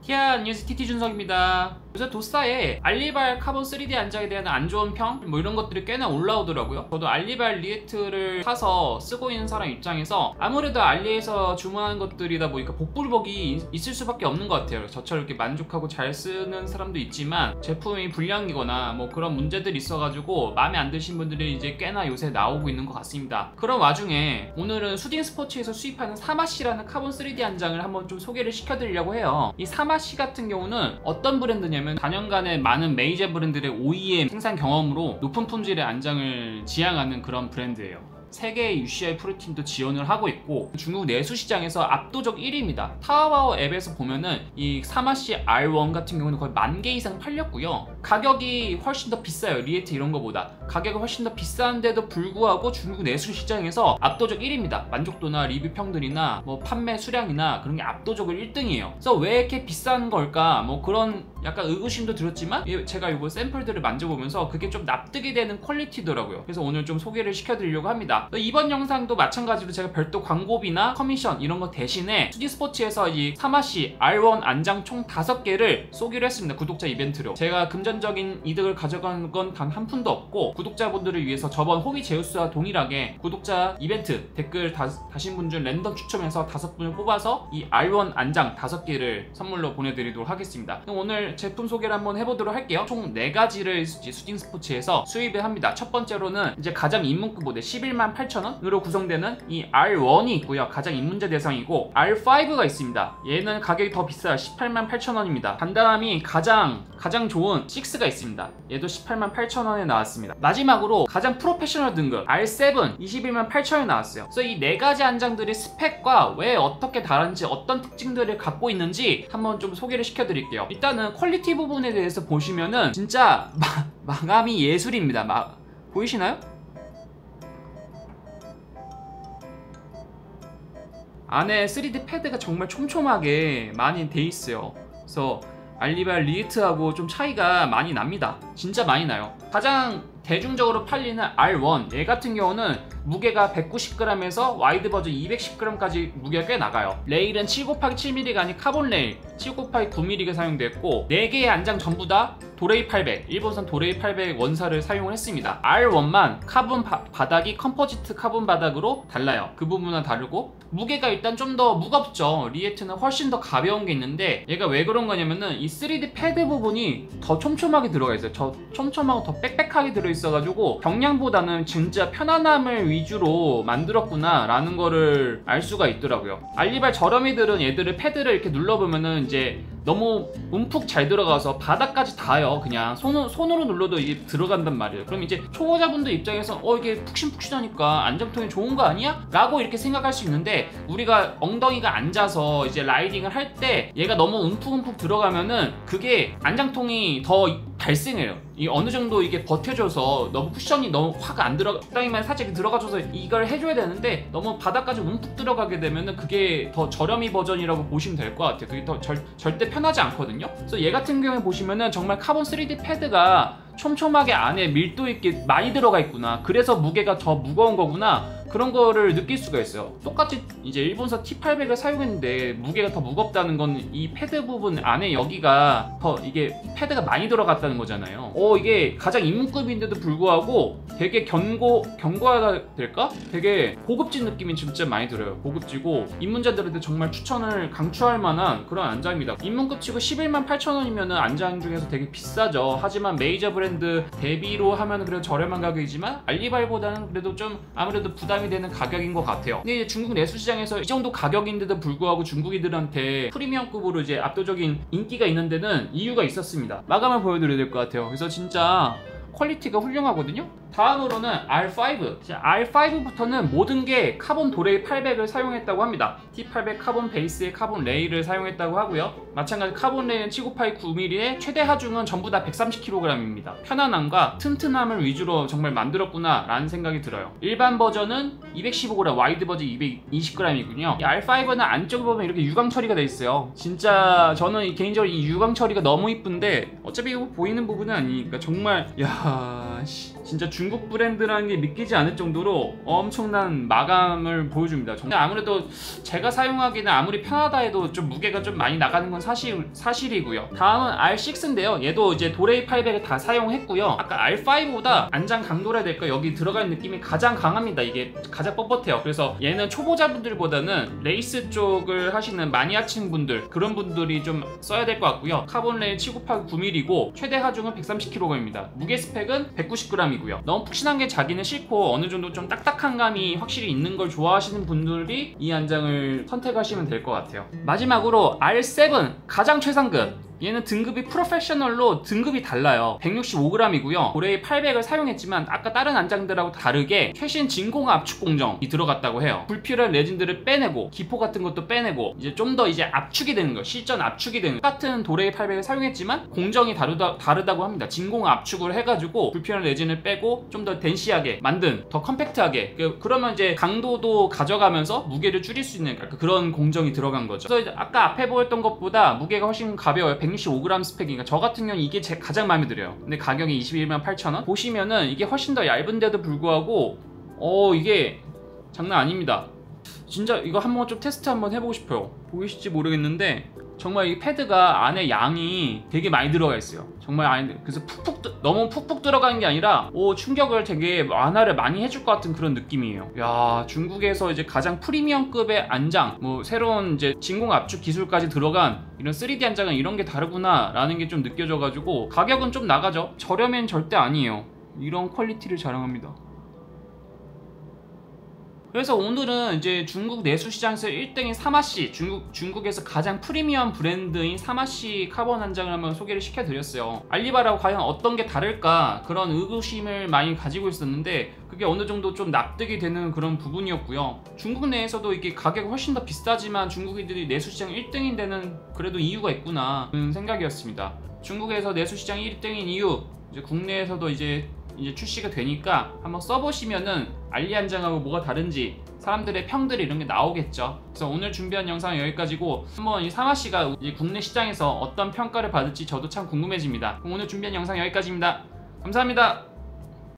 안녕하세요. TT준석입니다. 요새 도스타에 알리발 카본 3D 안장에 대한 안 좋은 평? 뭐 이런 것들이 꽤나 올라오더라고요. 저도 알리발 리액트를 사서 쓰고 있는 사람 입장에서 아무래도 알리에서 주문하는 것들이다 보니까 복불복이 있을 수밖에 없는 것 같아요. 저처럼 이렇게 만족하고 잘 쓰는 사람도 있지만 제품이 불량이거나 뭐 그런 문제들이 있어가지고 마음에 안 드신 분들이 이제 꽤나 요새 나오고 있는 것 같습니다. 그런 와중에 오늘은 수딩 스포츠에서 수입하는 사마시라는 카본 3D 안장을 한번 좀 소개를 시켜드리려고 해요. 이 사마시 같은 경우는 어떤 브랜드냐면 단연간의 많은 메이저 브랜드의 OEM 생산 경험으로 높은 품질의 안장을 지향하는 그런 브랜드예요. 세계의 UCI 프로팀도 지원을 하고 있고 중국 내수 시장에서 압도적 1위입니다. 타오바오 앱에서 보면은 이 사마시 R1 같은 경우는 거의 10,000개 이상 팔렸고요. 가격이 훨씬 더 비싸요. 리액트 이런 거보다 가격이 훨씬 더 비싼데도 불구하고 중국 내수 시장에서 압도적 1위입니다. 만족도나 리뷰 평들이나 뭐 판매 수량이나 그런 게 압도적으로 1등이에요. 그래서 왜 이렇게 비싼 걸까? 뭐 그런 약간 의구심도 들었지만 제가 이거 샘플들을 만져보면서 그게 좀 납득이 되는 퀄리티더라고요. 그래서 오늘 좀 소개를 시켜드리려고 합니다. 이번 영상도 마찬가지로 제가 별도 광고비나 커미션 이런 거 대신에 수디 스포츠에서 이 사마시 R1 안장 총 5개를 쏘기로 했습니다. 구독자 이벤트로. 제가 금전적인 이득을 가져간 건 단 한 푼도 없고 구독자분들을 위해서 저번 호비 제우스와 동일하게 구독자 이벤트 댓글 다신 분 중 랜덤 추첨해서 5분을 뽑아서 이 R1 안장 5개를 선물로 보내드리도록 하겠습니다. 그럼 오늘 제품 소개를 한번 해보도록 할게요. 총 4가지를 수딩 스포츠에서 수입을 합니다. 첫 번째로는 이제 가장 입문급 모델 118,000원으로 구성되는 이 R1이 있고요. 가장 입문자 대상이고 R5가 있습니다. 얘는 가격이 더 비싸요. 188,000원입니다. 간단함이 가장 좋은 6가 있습니다. 얘도 188,000원에 나왔습니다. 마지막으로 가장 프로페셔널 등급 R7 218,000원에 나왔어요. 그래서 이 4가지 안장들의 스펙과 왜 어떻게 다른지 어떤 특징들을 갖고 있는지 한번 좀 소개를 시켜드릴게요. 일단은 퀄리티 부분에 대해서 보시면은 진짜 마감이 예술입니다. 보이시나요? 안에 3D 패드가 정말 촘촘하게 많이 돼 있어요. 그래서 알리발 리액트하고 좀 차이가 많이 납니다. 진짜 많이 나요. 가장 대중적으로 팔리는 R1 얘 같은 경우는 무게가 190g에서 와이드 버전 210g까지 무게가 꽤 나가요. 레일은 7곱하기7mm가 아닌 카본 레일 7곱하기9mm가 사용됐고 4개의 안장 전부 다 도레이 800 일본산 도레이 800 원사를 사용을 했습니다. R1만 카본 바닥이 컴포지트 카본 바닥으로 달라요. 그 부분은 다르고 무게가 일단 좀 더 무겁죠. 리액트는 훨씬 더 가벼운 게 있는데 얘가 왜 그런 거냐면은 이 3D 패드 부분이 더 촘촘하게 들어가 있어요. 촘촘하고 더 빽빽하게 들어있어가지고 경량보다는 진짜 편안함을 위주로 만들었구나 라는 거를 알 수가 있더라고요. 알리발 저렴이들은 얘들을 패드를 이렇게 눌러보면은 이제 너무 움푹 잘 들어가서 바닥까지 닿아요. 그냥 손으로 눌러도 이게 들어간단 말이에요. 그럼 이제 초보자분들 입장에서 이게 푹신푹신하니까 안정통이 좋은 거 아니야? 라고 이렇게 생각할 수 있는데 우리가 엉덩이가 앉아서 이제 라이딩을 할 때 얘가 너무 움푹움푹 들어가면은 그게 안정통이 더 발생해요. 이 어느 정도 이게 버텨줘서 너무 쿠션이 너무 확 안 엉덩이만 살짝 들어가줘서 이걸 해줘야 되는데 너무 바닥까지 움푹 들어가게 되면은 그게 더 저렴이 버전이라고 보시면 될 것 같아요. 그게 더 절대 편하지 않거든요. 그래서 얘 같은 경우에 보시면은 정말 카본 3D 패드가 촘촘하게 안에 밀도 있게 많이 들어가 있구나. 그래서 무게가 더 무거운 거구나. 그런 거를 느낄 수가 있어요. 똑같이 이제 일본산 T800을 사용했는데 무게가 더 무겁다는 건 이 패드 부분 안에 여기가 더 이게 패드가 많이 들어갔다는 거잖아요. 이게 가장 입문급인데도 불구하고 되게 견고하다 될까? 되게 고급진 느낌이 진짜 많이 들어요. 고급지고 입문자들한테 정말 추천을 강추할 만한 그런 안장입니다. 입문급 치고 118,000원이면은 안장 중에서 되게 비싸죠. 하지만 메이저 브랜드 대비로 하면 그래도 저렴한 가격이지만 알리발보다는 그래도 좀 아무래도 부담이 되는 가격인 것 같아요. 근데 이제 중국 내수 시장에서 이 정도 가격인데도 불구하고 중국인들한테 프리미엄급으로 이제 압도적인 인기가 있는 데는 이유가 있었습니다. 마감을 보여드려야 될 것 같아요. 그래서 진짜 퀄리티가 훌륭하거든요. 다음으로는 R5. R5부터는 모든 게 카본 도레이 800을 사용했다고 합니다. T800 카본 베이스에 카본 레일을 사용했다고 하고요. 마찬가지 카본 레일은 7곱하기9mm의 최대 하중은 전부 다 130kg입니다. 편안함과 튼튼함을 위주로 정말 만들었구나 라는 생각이 들어요. 일반 버전은 215g, 와이드 버전 220g이군요. 이 R5는 안쪽에 보면 이렇게 유광 처리가 돼 있어요. 진짜 저는 개인적으로 이 유광 처리가 너무 이쁜데 어차피 이거 보이는 부분은 아니니까 정말 진짜 중국 브랜드라는 게 믿기지 않을 정도로 엄청난 마감을 보여줍니다. 정말 아무래도 제가 사용하기는 아무리 편하다 해도 좀 무게가 좀 많이 나가는 건 사실이고요. 다음은 R6인데요. 얘도 이제 도레이 800을 다 사용했고요. 아까 R5보다 안장 강도라 해야 될까, 여기 들어가는 느낌이 가장 강합니다. 이게 가장 뻣뻣해요. 그래서 얘는 초보자분들보다는 레이스 쪽을 하시는 마니아층 분들, 그런 분들이 좀 써야 될 것 같고요. 카본 레일 7989mm이고 최대 하중은 130kg입니다. 무게 스펙은 190g이고요. 너무 푹신한 게 자기는 싫고 어느 정도 좀 딱딱한 감이 확실히 있는 걸 좋아하시는 분들이 이 안장을 선택하시면 될 것 같아요. 마지막으로 R7 가장 최상급, 얘는 등급이 프로페셔널로 등급이 달라요. 165g이고요. 도레이 800을 사용했지만 아까 다른 안장들하고 다르게 최신 진공 압축 공정이 들어갔다고 해요. 불필요한 레진들을 빼내고 기포 같은 것도 빼내고 이제 좀 더 이제 압축이 되는 거, 실전 압축이 되는 거. 똑같은 도레이 800을 사용했지만 공정이 다르다고 합니다. 진공 압축을 해가지고 불필요한 레진을 빼고 좀 더 덴시하게 만든, 더 컴팩트하게, 그러면 이제 강도도 가져가면서 무게를 줄일 수 있는 그런 공정이 들어간 거죠. 그래서 아까 앞에 보였던 것보다 무게가 훨씬 가벼워요. 165g 스펙이니까 저 같은 경우는 이게 가장 마음에 들어요. 근데 가격이 218,000원. 보시면은 이게 훨씬 더 얇은데도 불구하고 이게 장난 아닙니다. 진짜 이거 한번 좀 테스트 한번 해보고 싶어요. 보이실지 모르겠는데 정말 이 패드가 안에 양이 되게 많이 들어가 있어요. 정말 그래서 너무 푹푹 들어가는 게 아니라 충격을 되게 완화를 많이 해줄 것 같은 그런 느낌이에요. 야, 중국에서 이제 가장 프리미엄급의 안장, 새로운 이제 진공 압축 기술까지 들어간 이런 3D 안장은 이런 게 다르구나 라는 게 좀 느껴져가지고 가격은 좀 나가죠. 저렴엔 절대 아니에요. 이런 퀄리티를 자랑합니다. 그래서 오늘은 이제 중국 내수시장에서 1등인 사마씨, 중국에서 가장 프리미엄 브랜드인 사마씨 카본 한장을 한번 소개를 시켜드렸어요. 알리바라고 과연 어떤 게 다를까, 그런 의구심을 많이 가지고 있었는데 그게 어느 정도 좀 납득이 되는 그런 부분이었고요. 중국 내에서도 이게 가격이 훨씬 더 비싸지만 중국인들이 내수시장 1등인 데는 그래도 이유가 있구나 그런 생각이었습니다. 중국에서 내수시장 1등인 이유, 이제 국내에서도 이제 출시가 되니까 한번 써보시면은 알리 한장하고 뭐가 다른지 사람들의 평들이 이런 게 나오겠죠. 그래서 오늘 준비한 영상은 여기까지고, 한번 이 사마씨가 국내 시장에서 어떤 평가를 받을지 저도 참 궁금해집니다. 그럼 오늘 준비한 영상 여기까지입니다. 감사합니다.